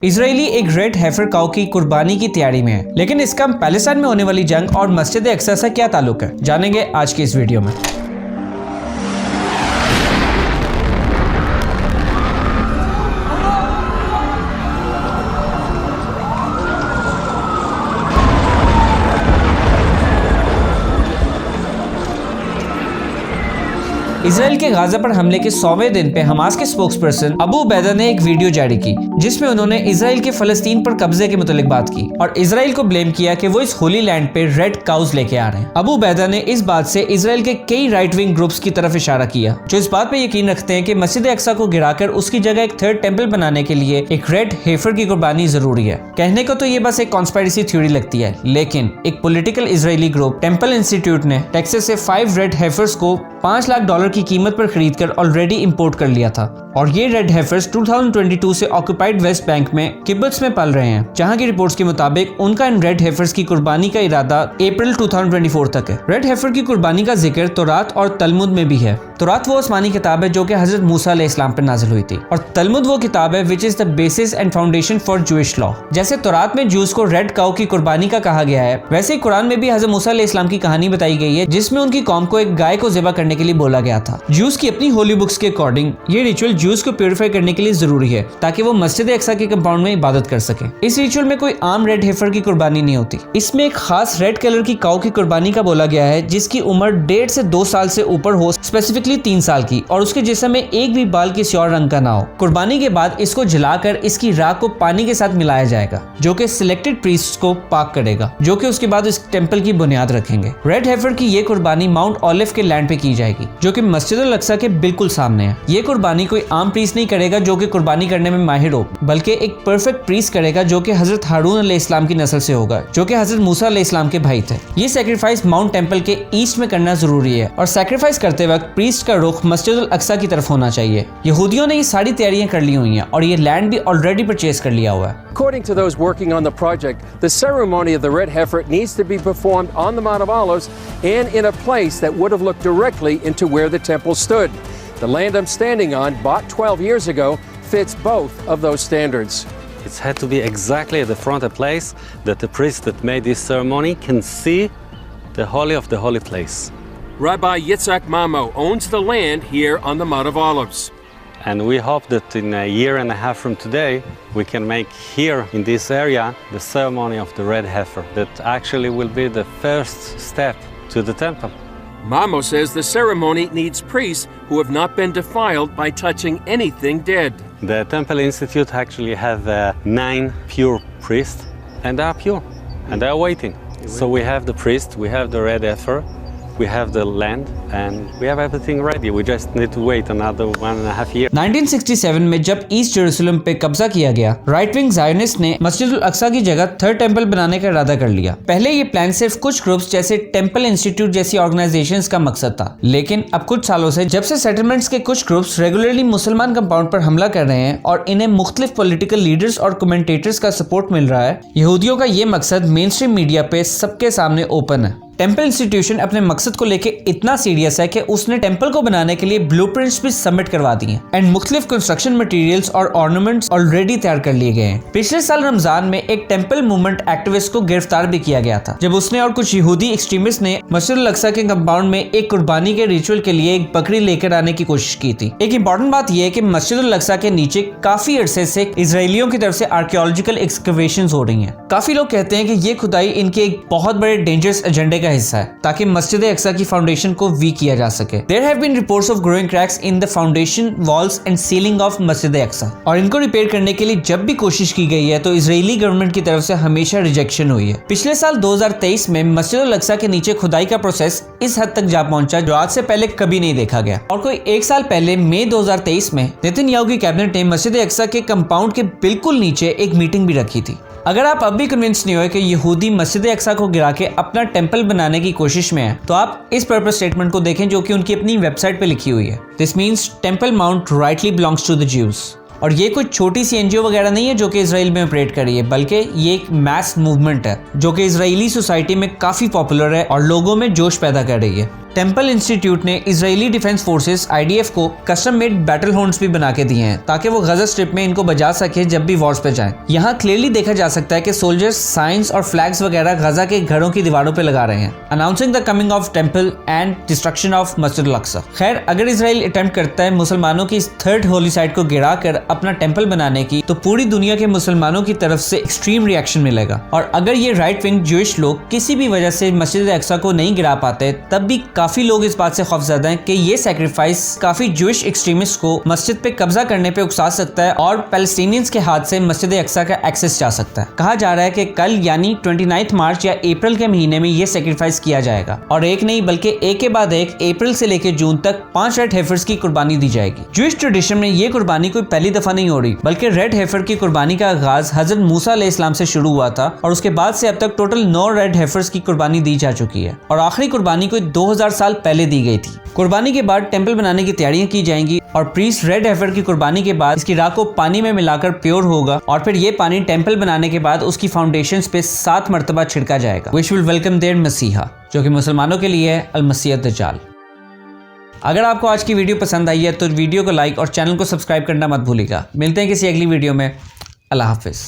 Israeli एक red heifer काऊ की कुर्बानी की तैयारी में है, लेकिन इसका पैलेस्टाइन में होने वाली जंग और मस्जिद अक्सा से क्या ताल्लुक है, जानेंगे आज की इस वीडियो में। इसराइल के गाजा पर हमले के 100वें दिन पे हमास के स्पोक्सपर्सन अबू उबैदा ने एक वीडियो जारी की, जिसमें उन्होंने इसराइल के फलस्तीन पर कब्जे के मुतालिक बात की और इसराइल को ब्लेम किया कि वो इस होली लैंड पे रेड काउज लेके आ रहे हैं। अबू उबैदा ने इस बात से इसराइल के कई राइट विंग ग्रुप्स की तरफ इशारा किया, जो इस बात पे यकीन रखते हैं कि मस्जिद अक्सा को गिराकर उसकी जगह एक थर्ड टेंपल बनाने के लिए एक रेड हेफर की कुर्बानी जरूरी है। कहने को तो ये बस एक कॉन्स्पिरेसी थ्योरी लगती है, लेकिन एक political Israeli group temple institute ने टेक्सास से 5 रेड हेफर्स को $5 लाख की कीमत पर खरीदकर ऑलरेडी इंपोर्ट कर लिया था और ये रेड हेफर्स 2022 से ऑक्युपाइड वेस्ट बैंक में किब्बत्स में पल रहे हैं, जहां की रिपोर्ट्स के मुताबिक उनका इन रेड हेफर्स की कुर्बानी का इरादा अप्रैल 2024 तक है। रेड हेफर की कुर्बानी का जिक्र तौरात और तलमुद में भी है। तौरात वो आसमानी किताब है जो कि हजरत मूसा अलैहिस्सलाम पर नाजिल हुई थी, और तलमुद वो किताब है which is the basis and foundation for Jewish law. जैसे तौरात में जूस को रेड काऊ की कुर्बानी का कहा गया है, वैसे ही कुरान में भी हजरत मूसा अलैहिस्सलाम की कहानी बताई गई है, जिसमें उनकी कौम को एक गाय को ज़िबा करने के लिए बोला गया था। जूस की अपनी होली बुक्स के अकॉर्डिंग ये रिचुअल जूस को प्यूरिफाई करने के लिए जरूरी है, ताकि वो मस्जिद अक्सा के कंपाउंड में इबादत कर सके। इस रिचुअल में कोई आम रेड हेफर की कुर्बानी नहीं होती, इसमें एक खास रेड कलर की काऊ की कुर्बानी का बोला गया है, जिसकी उम्र 1.5 से 2 साल से ऊपर हो, स्पेसिफिकली 3 साल की, और उसके जिस्म में एक भी बाल किसी और रंग का ना हो। कुर्बानी के बाद इसको जलाकर इसकी राख को पानी के साथ मिलाया जाएगा, जो कि सिलेक्टेड प्रीस्ट को पाक करेगा, जो कि उसके बाद इस टेंपल की बुनियाद रखेंगे। रेड हेफर की ये कुर्बानी माउंट ऑलिव के लैंड पे की जाएगी, जो कि मस्जिद अक्सा के बिल्कुल सामने है। ये कुर्बानी कोई आम प्रीस्ट नहीं करेगा जो कि कुर्बानी करने में माहिर हो, बल्कि एक परफेक्ट प्रीस्ट करेगा जो कि हजरत हारून अलैहिस्सलाम की नस्ल से होगा, जो कि हजरत मूसा अलैहिस्सलाम के भाई थे। ये सैक्रिफाइस माउंट टेंपल के ईस्ट में करना जरूरी है, और सैक्रिफाइस करते वक्त प्रीस्ट का रुख मस्जिद अक्सा की तरफ होना चाहिए। यहूदियों ने ये सारी तैयारियां कर ली हुई हैं और ये लैंड भी ऑलरेडी परचेज कर लिया हुआ है। According to those working on the project, the ceremony of the red heifer needs to be performed on the Mount of Olives and in a place that would have looked directly into where the temple stood. The land I'm standing on, bought 12 years ago, fits both of those standards. It's had to be exactly at the front, a place that the priest that made this ceremony can see the holy of the holy place. Rabbi Yitzhak Mamo owns the land here on the Mount of Olives. And we hope that in a year and a half from today, we can make here in this area the ceremony of the red heifer. That actually will be the first step to the temple. Mamo says the ceremony needs priests who have not been defiled by touching anything dead. The Temple Institute actually have 9 pure priests, and they are pure, and they are waiting. So we have the priest, we have the red heifer, we have the land, and we have everything ready. We just need to wait another 1.5 years. 1967 में जब east Jerusalem पे कब्जा किया गया, right wing Zionist ने मस्जिद अक्सा की जगह थर्ड टेंपल बनाने का इरादा कर लिया। पहले ये प्लान सिर्फ कुछ ग्रुप्स जैसे टेंपल इंस्टीट्यूट जैसी ऑर्गेनाइजेशंस का मकसद था, लेकिन अब कुछ सालों से जब से सेटलमेंट्स के कुछ ग्रुप्स रेगुलरली मुसलमान कंपाउंड पर हमला कर रहे हैं और इन्हें मुख्तलिफ पॉलिटिकल लीडर्स और कमेंटेटर्स का सपोर्ट मिल रहा है, यहूदियों का ये मकसद मेन स्ट्रीम मीडिया पे सबके सामने ओपन है। टेंपल इंस्टीट्यूशन अपने मकसद को लेके इतना सीरियस है कि उसने टेंपल को बनाने के लिए ब्लूप्रिंट्स भी सबमिट करवा दिए हैं, एंड मुख्तलिफ कंस्ट्रक्शन मटेरियल्स और ऑर्नामेंट्स ऑलरेडी तैयार कर लिए गए हैं। पिछले साल रमजान में एक टेंपल मूवमेंट एक्टिविस्ट को गिरफ्तार भी किया गया था, जब उसने और कुछ यहूदी एक्सट्रीमिस्ट ने मस्जिद अक्सा के कंपाउंड में एक कुर्बानी के रिचुअल के लिए एक बकरी लेकर आने की कोशिश की थी। एक इंपॉर्टेंट बात यह है कि मस्जिद अक्सा के नीचे काफी अरसे से इजरायलियों की तरफ से आर्कियोलॉजिकल एक्सकवेशंस हो रही हैं। काफी लोग कहते हैं कि ये खुदाई इनके एक बहुत बड़े डेंजरस एजेंडे का हिस्सा है, ताकि मस्जिद अक्सा की फाउंडेशन को वीक किया जा सके। There have been reports of growing cracks in the foundation, walls and ceiling of मस्जिद अक्सा, और इनको रिपेयर करने के लिए जब भी कोशिश की गई है तो इजरायली गवर्नमेंट की तरफ से हमेशा रिजेक्शन हुई है। पिछले साल 2023 में मस्जिद अक्सा के नीचे खुदाई का प्रोसेस इस हद तक जा पहुंचा जो आज से पहले कभी नहीं देखा गया, और कोई 1 साल पहले मई 2023 में नेतन्याहू की कैबिनेट ने मस्जिद अक्सा के कंपाउंड के बिल्कुल नीचे एक मीटिंग भी रखी थी। अगर आप अब भी कन्विंस नहीं हुए कि यहूदी मस्जिद अक्सा को गिरा के अपना टेंपल बनाने की कोशिश में है, तो आप इस पर्पस स्टेटमेंट को देखें जो कि उनकी अपनी वेबसाइट पे लिखी हुई है। This means temple mount rightly belongs to the Jews. और ये कोई छोटी सी एनजीओ वगैरह नहीं है जो कि इसराइल में ऑपरेट कर रही है, बल्कि ये एक मैस मूवमेंट है जो कि इजरायली सोसाइटी में काफी पॉपुलर है और लोगों में जोश पैदा कर रही है। टेम्पल इंस्टीट्यूट ने इजरायली डिफेंस फोर्सेस IDF को कस्टम मेड बैटल हॉर्न्स भी बना के दिए हैं ताकि वो गजा स्ट्रिप में इनको बजा सके जब भी वॉर्स पे जाएं। यहाँ क्लियरली देखा जा सकता है कि सोल्जर्स साइंस और फ्लैग्स वगैरह गजा के घरों की दीवारों पे लगा रहे हैं, announcing the coming of temple and destruction of मस्जिद अल-अक्सा। खैर, अगर इसराइल अटेम्प्ट करता है मुसलमानों की इस थर्ड होली साइट को गिरा कर अपना टेम्पल बनाने की, तो पूरी दुनिया के मुसलमानों की तरफ से एक्सट्रीम रिएक्शन मिलेगा। और अगर ये राइट विंग ज्यूइश लोग किसी भी वजह से मस्जिद अल-अक्सा को नहीं गिरा पाते, तब भी काफी लोग इस बात से खौफजदा हैं कि ये सैक्रिफाइस काफी ज्यूइश एक्सट्रीमिस्ट को मस्जिद पे कब्जा करने पे उकसा सकता है और पैलेस्टीनियंस के हाथ से मस्जिद अल-अक्सा का एक्सेस जा सकता है। कहा जा रहा है कि कल यानी 29 मार्च या अप्रैल के महीने में ये सैक्रिफाइस किया जाएगा और एक नहीं बल्कि एक के बाद एक अप्रैल से लेकर जून तक 5 रेड हेफर्स की कुर्बानी दी जाएगी। ज्यूइश ट्रेडिशन में ये कुर्बानी कोई पहली दफा नहीं हो रही, बल्कि रेड हेफर की कुर्बानी का आगाज हजरत मूसा अलैहिस्सलाम से शुरू हुआ था और उसके बाद से अब तक टोटल 9 रेड हेफर्स की कुर्बानी दी जा चुकी है और आखिरी कुर्बानी कोई 2000 साल पहले दी गई थी। कुर्बानी के बाद टेंपल बनाने की तैयारियां की जाएंगी और प्रीस्ट रेड हेफर की कुर्बानी के बाद इसकी राख को पानी में मिलाकर प्योर होगा और फिर ये पानी टेंपल बनाने के बाद उसकी फाउंडेशंस पे 7 मरतबा छिड़का जाएगा, विच विल वेलकम देयर मसीहा, जो कि मुसलमानों के लिए है अल-मसीह दज्जाल। अगर आपको आज की वीडियो पसंद आई है तो वीडियो को लाइक और चैनल को सब्सक्राइब करना मत भूलिएगा। मिलते हैं किसी अगली वीडियो में। अल्लाह हाफिज।